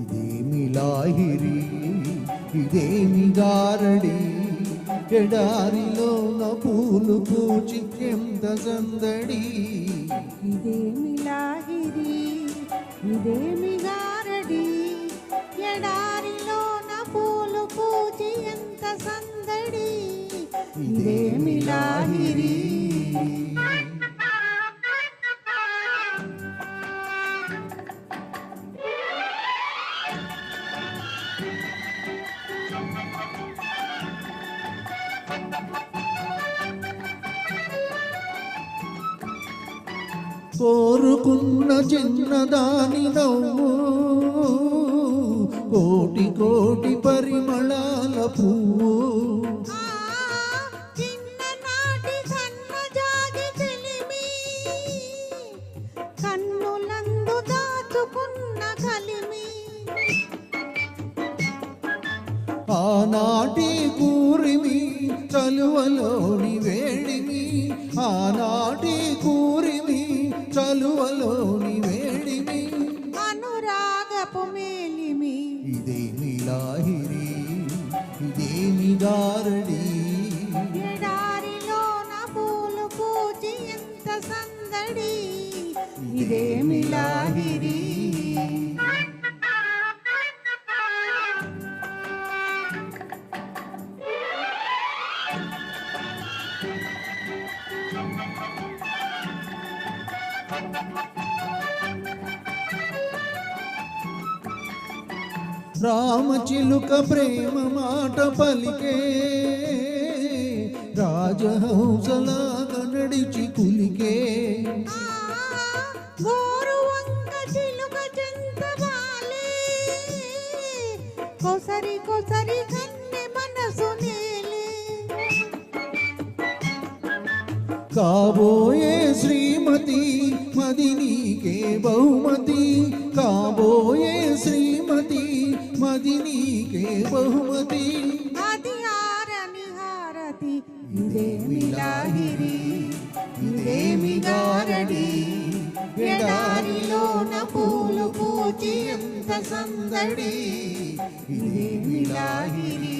ఇదేమి లాహిరి, ఇదేమి గారడి, ఎడారిలోన పూలు పూచి ఎంత సందడి. ఇదేమి లాహిరి, ఇదేమి గారడి, ఎడారిలోన పూలు పూచి ఎంత సందడి. ఇదేమి లాహిరి. కోరుకున్న చిన్నదాని నవ్వు, కోటి కోటి పరిమళాల పువ్వు. చిన్ననాటి సన్నజాజి చెలిమి, కన్నులందు దాచుకున్న కలిమి. ఆనాటి కూరిమి చలువలోని వేడిమి, ఆనాటి కూరిమి చలువలోని వేడిమి. అనురాగపు మేలిమి. ఇదేమి లాహిరి, ఇదేమి గారడి, ఎడారిలోన పూలు పూచి ఎంత సందడి. ఇదేమి లాహిరి. రామచిలుక ప్రేమ మాట పలికే, రాజహంసలాగా నడిచి కులికే. గోరువంక చిలుక చెంతవాలే, కొసరి కొసరి కన్నె మనసు నేలే. కాబోయే శ్రీమతి మదినీకే బహుమతి, కాబోయే శ్రీమతి మదినీకే బహుమతి. అది హారని హారతి. ఇదేమి లాహిరి, ఇదేమి గారడి, ఎడారిలోన పూలు పూచి ఎంత సందడి. ఇదేమి లాహిరి.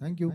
Thank you.